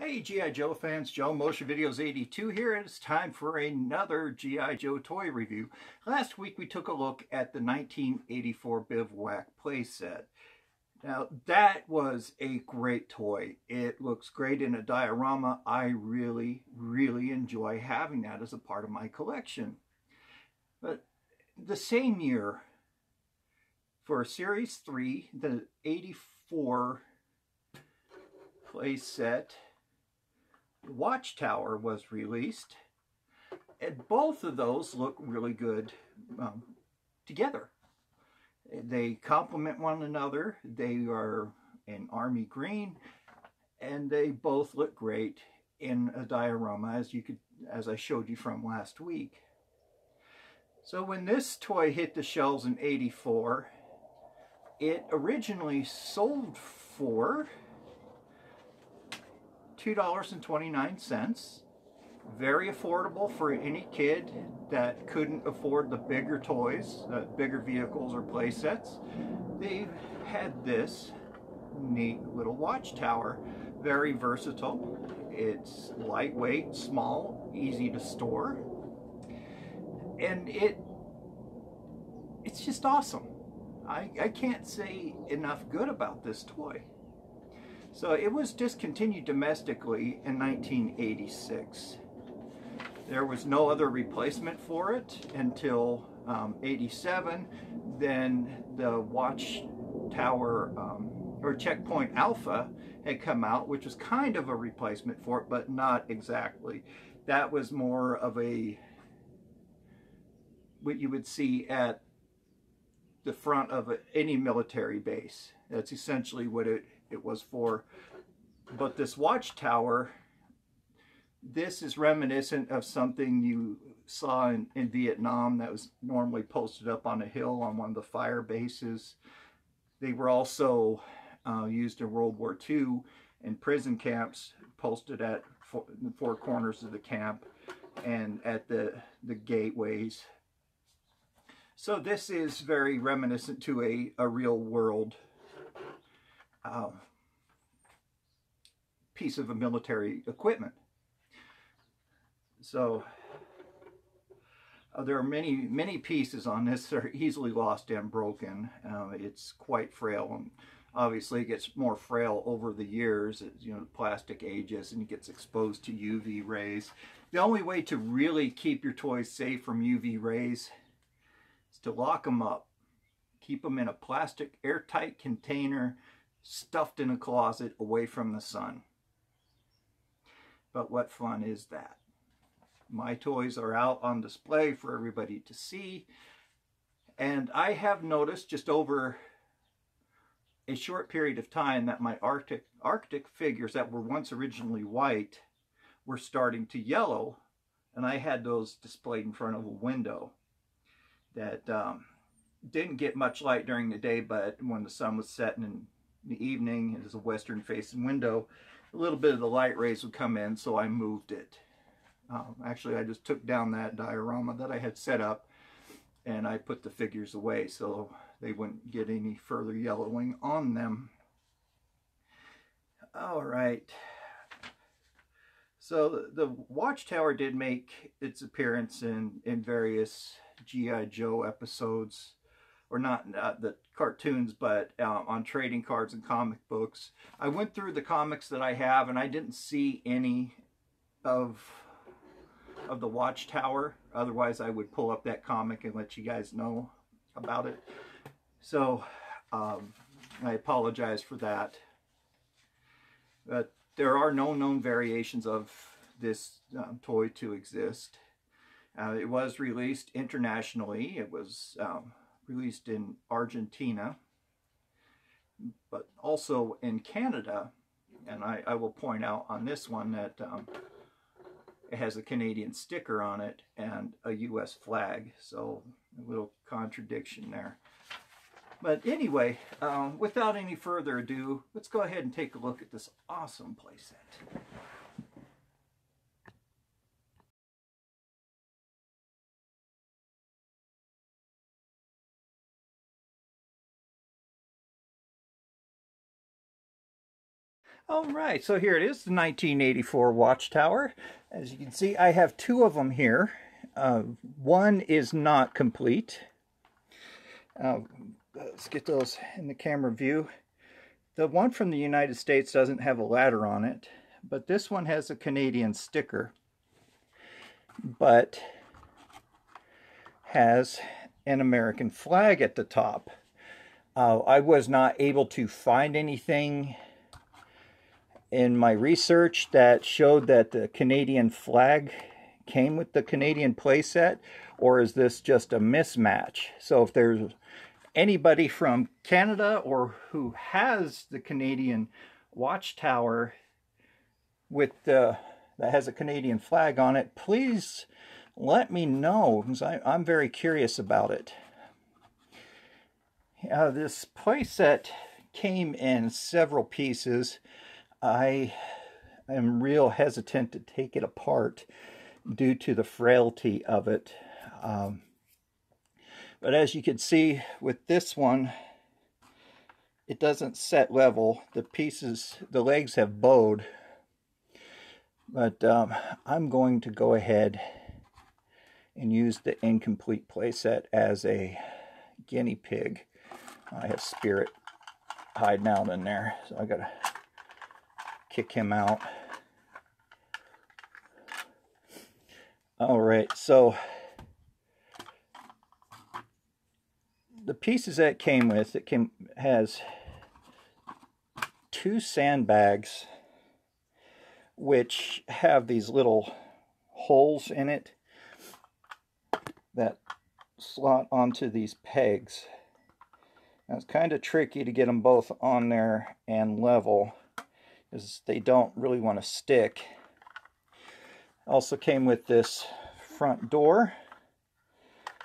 Hey G.I. Joe fans, Joe Motion Videos 82 here, and it's time for another G.I. Joe toy review. Last week we took a look at the 1984 Bivouac playset. Now that was a great toy. It looks great in a diorama. I really enjoy having that as a part of my collection. But the same year, for Series 3, the 84 playset Watchtower was released, and both of those look really good together. They complement one another. They are in army green, and they both look great in a diorama, as I showed you from last week. So when this toy hit the shelves in '84, it originally sold for $2.29. Very affordable for any kid that couldn't afford the bigger toys, bigger vehicles or play sets. They had this neat little watchtower. Very versatile. It's lightweight, small, easy to store. And it's just awesome. I can't say enough good about this toy. So it was discontinued domestically in 1986. There was no other replacement for it until '87. Then the Watchtower or Checkpoint Alpha had come out, which was kind of a replacement for it, but not exactly. That was more of what you would see at the front of any military base. That's essentially what it was for. But this Watchtower, this is reminiscent of something you saw in Vietnam that was normally posted up on a hill on one of the fire bases. They were also used in World War II in prison camps, posted at the four corners of the camp and at the gateways. So this is very reminiscent to a real world piece of military equipment. So there are many pieces on this that are easily lost and broken. It's quite frail, and obviously it gets more frail over the years as the plastic ages and it gets exposed to UV rays. The only way to really keep your toys safe from UV rays is to lock them up. Keep them in a plastic airtight container, stuffed in a closet away from the sun. But what fun is that? My toys are out on display for everybody to see, and I have noticed just over a short period of time that my Arctic figures that were once originally white were starting to yellow, and I had those displayed in front of a window that didn't get much light during the day, but when the sun was setting in the evening, it is a western facing window, a little bit of the light rays would come in, so I moved it. Actually, I just took down that diorama that I had set up and I put the figures away so they wouldn't get any further yellowing on them. All right. So the Watchtower did make its appearance in various G.I. Joe episodes, or not the cartoons, but on trading cards and comic books. I went through the comics that I have, and I didn't see any of the Watchtower. Otherwise, I would pull up that comic and let you guys know about it. So I apologize for that. But there are no known variations of this toy to exist. It was released internationally. It was released in Argentina, but also in Canada. And I will point out on this one that it has a Canadian sticker on it and a US flag, so a little contradiction there. But anyway, without any further ado, let's go ahead and take a look at this awesome playset. All right, so here it is, the 1984 Watchtower. As you can see, I have two of them here. One is not complete. Let's get those in the camera view. The one from the United States doesn't have a ladder on it, but this one has a Canadian sticker, but has an American flag at the top. I was not able to find anything in my research that showed that the Canadian flag came with the Canadian playset, or is this just a mismatch? So if there's anybody from Canada or who has the Canadian Watchtower with that has a Canadian flag on it, please let me know, because I'm very curious about it. This playset came in several pieces. I am real hesitant to take it apart due to the frailty of it. But as you can see with this one, it doesn't set level. The pieces, the legs have bowed. But I'm going to go ahead and use the incomplete playset as a guinea pig. I have Spirit hiding out in there, so I gotta kick him out. All right, so the pieces that it came with, has two sandbags which have these little holes in it that slot onto these pegs. Now, it's kind of tricky to get them both on there and level, because they don't really want to stick. Also came with this front door,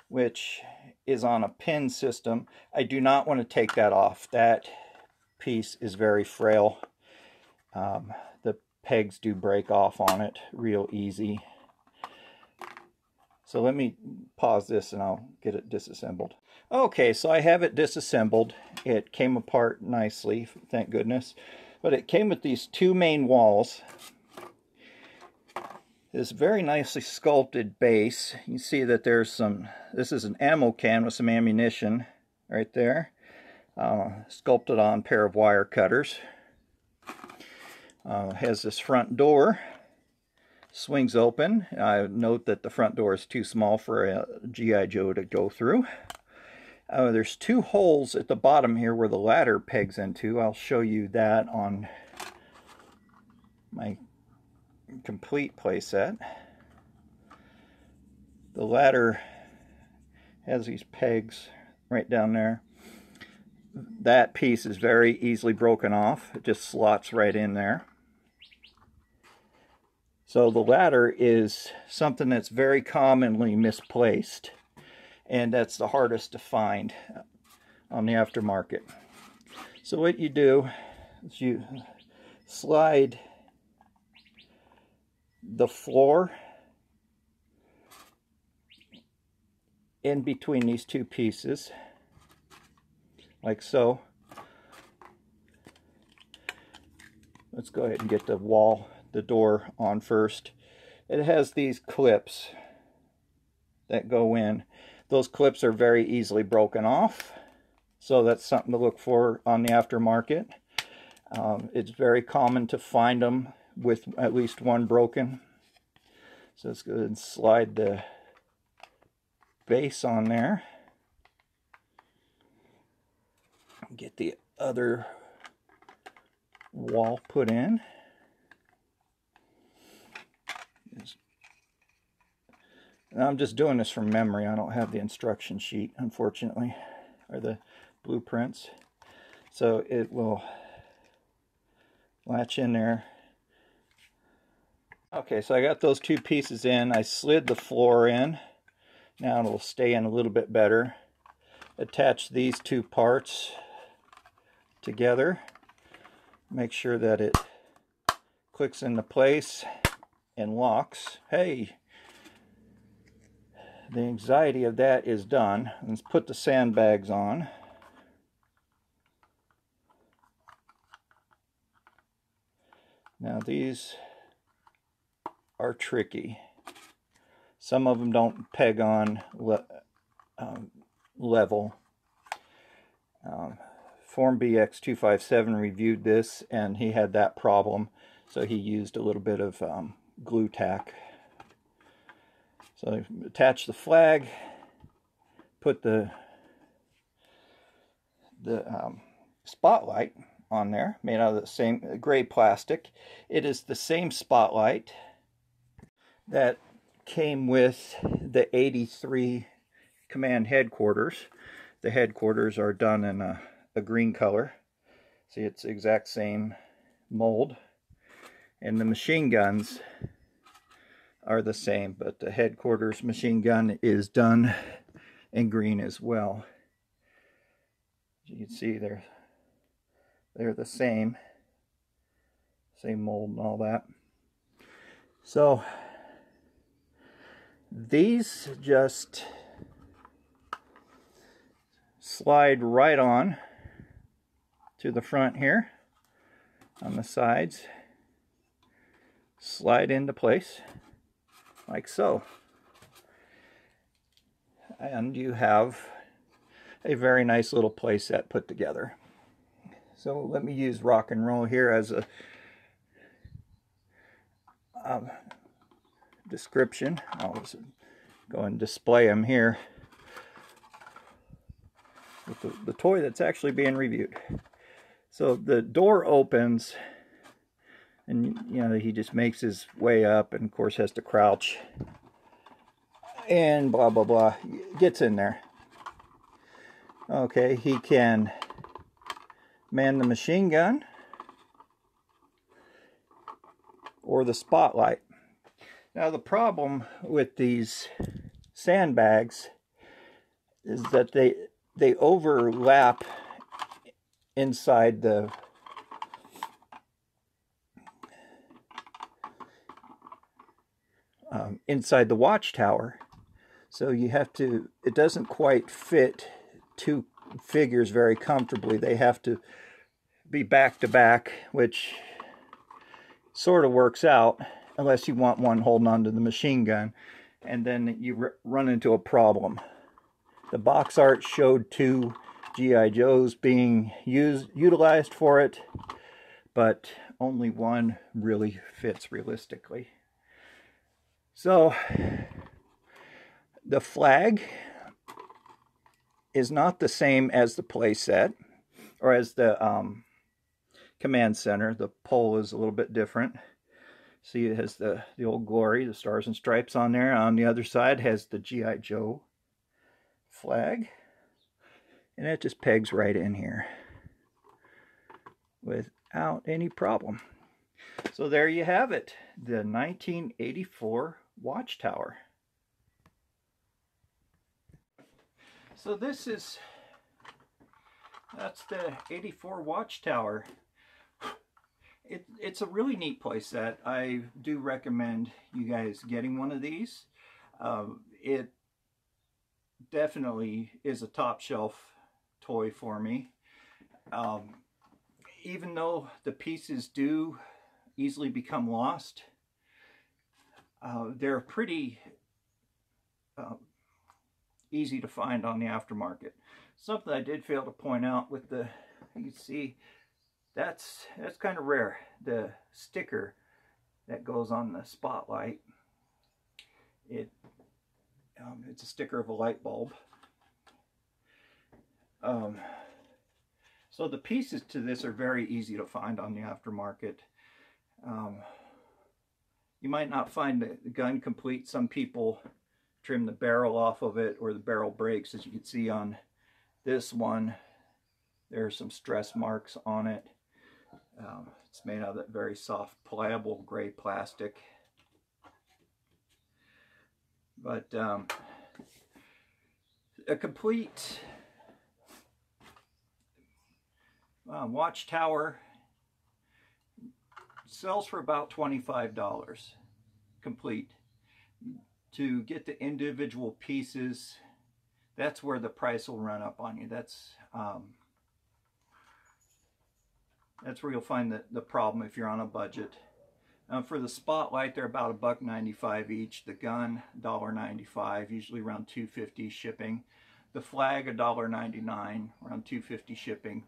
which is on a pin system. I do not want to take that off. That piece is very frail. The pegs do break off on it real easy. So let me pause this and I'll get it disassembled. Okay, so I have it disassembled. It came apart nicely, thank goodness. But it came with these two main walls. This very nicely sculpted base. You see that there's some, this is an ammo can with some ammunition right there. Sculpted on a pair of wire cutters. Has this front door. Swings open. Note that the front door is too small for a G.I. Joe to go through. There's two holes at the bottom here where the ladder pegs into. I'll show you that on my complete playset. The ladder has these pegs right down there. That piece is very easily broken off. It just slots right in there. So the ladder is something that's very commonly misplaced, and that's the hardest to find on the aftermarket. So what you do is you slide the floor in between these two pieces, like so. Let's go ahead and get the door on first. It has these clips that go in. Those clips are very easily broken off, so that's something to look for on the aftermarket. It's very common to find them with at least one broken. So let's go ahead and slide the base on there. Get the other wall put in. And I'm just doing this from memory. I don't have the instruction sheet, unfortunately, or the blueprints. So it will latch in there. Okay, so I got those two pieces in. I slid the floor in. Now it'll stay in a little bit better. Attach these two parts together. Make sure that it clicks into place and locks. Hey! The anxiety of that is done. Let's put the sandbags on. Now these are tricky. Some of them don't peg on level. Form BX257 reviewed this, and he had that problem, so he used a little bit of glue tack. So attach the flag, put the spotlight on there, made out of the same gray plastic. It is the same spotlight that came with the 83 command headquarters. The headquarters are done in a green color. See, it's the exact same mold. And the machine guns are the same, but the headquarters machine gun is done in green as well. As you can see, they're the same mold and all that. So these just slide right on to the front here on the sides, slide into place like so, and you have a very nice little play set put together. So let me use rock and roll here as a description. I'll just go and display them here with the toy that's actually being reviewed. So the door opens, and you know, he just makes his way up, and of course has to crouch and blah blah blah, gets in there. Okay, he can man the machine gun or the spotlight. Now the problem with these sandbags is that they overlap inside the watchtower. So you have to, it doesn't quite fit two figures very comfortably. They have to be back to back, which sort of works out unless you want one holding onto the machine gun, and then you run into a problem. The box art showed two G.I. Joes being utilized for it, but only one really fits realistically. So the flag is not the same as the play set or as the command center. The pole is a little bit different. See, it has the Old Glory, the Stars and Stripes on there. On the other side has the G.I. Joe flag, and it just pegs right in here without any problem. So there you have it, the 1984 Watchtower. So that's the 84 Watchtower. It's a really neat playset. I do recommend you guys getting one of these. It definitely is a top shelf toy for me. Even though the pieces do easily become lost, they're pretty easy to find on the aftermarket. Something I did fail to point out with the, you can see, that's kind of rare. The sticker that goes on the spotlight, it's a sticker of a light bulb. So the pieces to this are very easy to find on the aftermarket. You might not find the gun complete. Some people trim the barrel off of it, or the barrel breaks. As you can see on this one, there are some stress marks on it. It's made out of that very soft, pliable gray plastic. But a complete Watchtower sells for about $25 complete. To get the individual pieces, that's where the price will run up on you. That's where you'll find the problem if you're on a budget. For the Spotlight, they're about $1.95 each. The gun, $1.95, usually around $2.50 shipping. The flag, $1.99, around $2.50 shipping.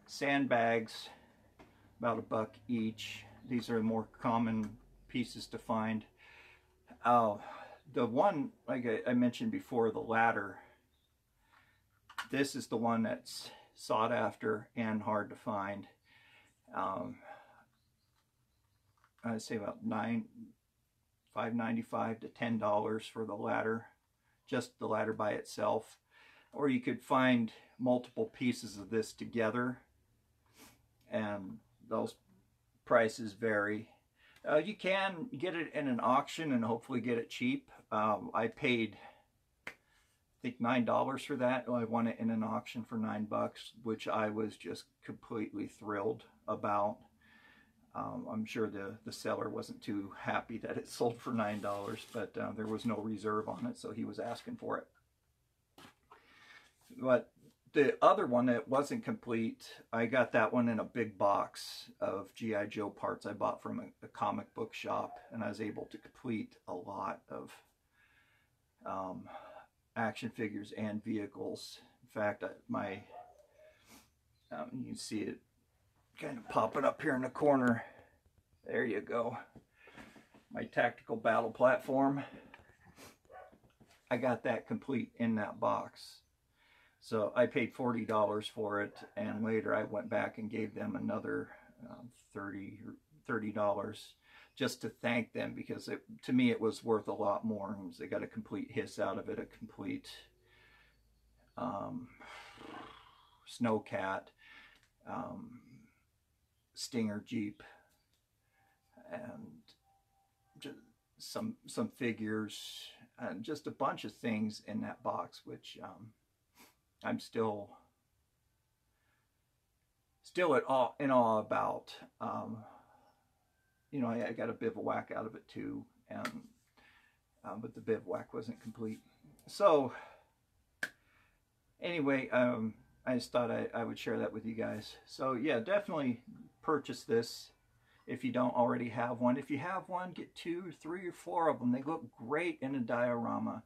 Sandbags, about $1 each. These are more common pieces to find. The one, like I mentioned before, the ladder, this is the one that's sought after and hard to find. I'd say about $5.95 to $10 for the ladder, just the ladder by itself. Or you could find multiple pieces of this together, and those prices vary. You can get it in an auction and hopefully get it cheap. I paid, I think, $9 for that. I won it in an auction for $9, which I was just completely thrilled about. I'm sure the seller wasn't too happy that it sold for $9, but there was no reserve on it, so he was asking for it. But the other one that wasn't complete, I got that one in a big box of G.I. Joe parts I bought from a comic book shop, and I was able to complete a lot of action figures and vehicles. In fact, you can see it kind of popping up here in the corner. There you go. My tactical battle platform. I got that complete in that box. So I paid $40 for it, and later I went back and gave them another $30 just to thank them, because to me it was worth a lot more. They got a complete hiss out of it, a complete Snowcat, Stinger Jeep, and just some figures, and just a bunch of things in that box, which I'm still in awe about. You know, I got a bivouac out of it too, and but the bivouac wasn't complete. So anyway, I just thought I would share that with you guys. So yeah, definitely purchase this if you don't already have one. If you have one, get 2, 3, or 4 of them. They look great in a diorama.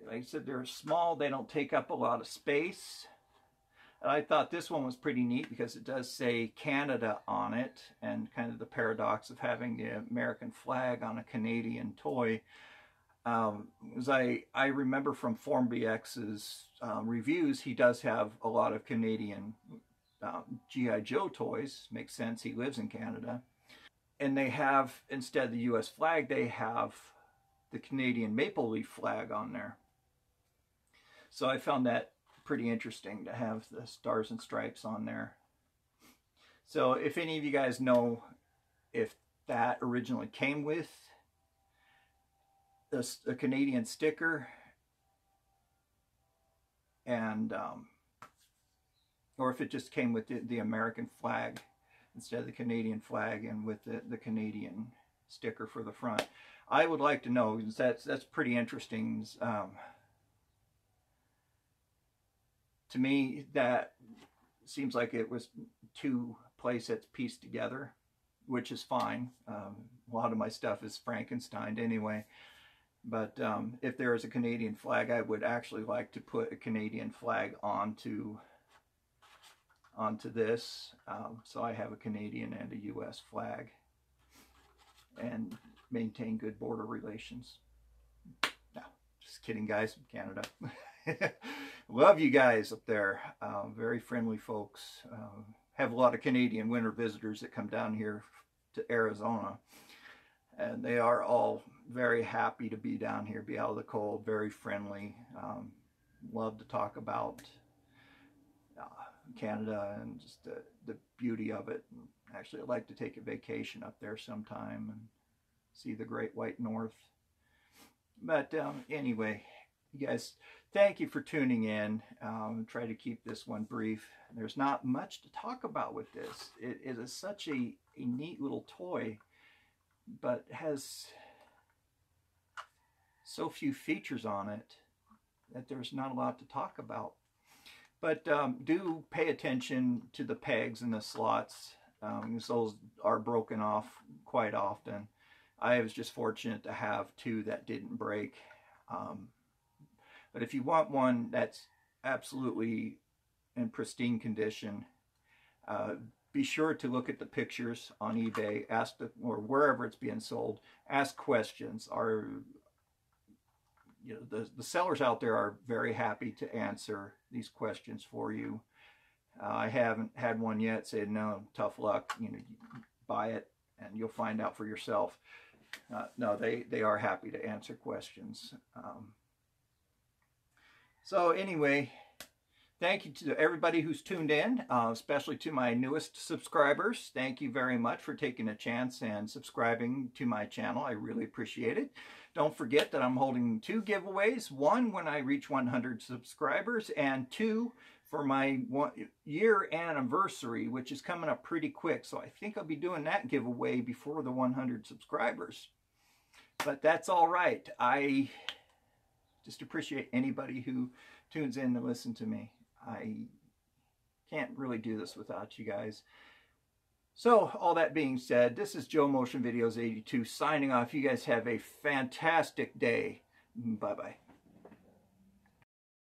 Like I said, they're small, they don't take up a lot of space. And I thought this one was pretty neat because it does say Canada on it, and kind of the paradox of having the American flag on a Canadian toy. As I remember from FormBX's reviews, he does have a lot of Canadian G.I. Joe toys. Makes sense, he lives in Canada. And they have, instead of the U.S. flag, they have the Canadian maple leaf flag on there. So I found that pretty interesting to have the stars and stripes on there. So if any of you guys know if that originally came with a Canadian sticker, and or if it just came with the American flag instead of the Canadian flag, and with the Canadian sticker for the front, I would like to know, because that's pretty interesting. To me, that seems like it was 2 play sets pieced together, which is fine. A lot of my stuff is Frankenstein anyway. But if there is a Canadian flag, I would actually like to put a Canadian flag onto this. So I have a Canadian and a U.S. flag, and maintain good border relations. No, just kidding, guys, from Canada. Love you guys up there. Very friendly folks. Have a lot of Canadian winter visitors that come down here to Arizona, and they are all very happy to be down here, be out of the cold, very friendly. Love to talk about Canada and just the beauty of it. And actually, I'd like to take a vacation up there sometime and see the Great White North. But anyway, you guys, thank you for tuning in. Try to keep this one brief. There's not much to talk about with this. It is such a neat little toy, but has so few features on it that there's not a lot to talk about. But do pay attention to the pegs and the slots. Those are broken off quite often. I was just fortunate to have 2 that didn't break. But if you want one that's absolutely in pristine condition, be sure to look at the pictures on eBay, or wherever it's being sold. Ask questions. The sellers out there are very happy to answer these questions for you. I haven't had one yet say, no, tough luck, buy it and you'll find out for yourself. No, they are happy to answer questions. So anyway, thank you to everybody who's tuned in, especially to my newest subscribers. Thank you very much for taking a chance and subscribing to my channel. I really appreciate it. Don't forget that I'm holding 2 giveaways. 1 when I reach 100 subscribers, and 2 for my 1-year anniversary, which is coming up pretty quick. So I think I'll be doing that giveaway before the 100 subscribers. But that's all right. I just appreciate anybody who tunes in to listen to me. I can't really do this without you guys. So, all that being said, this is Joe Motion Videos 82 signing off. You guys have a fantastic day. Bye-bye.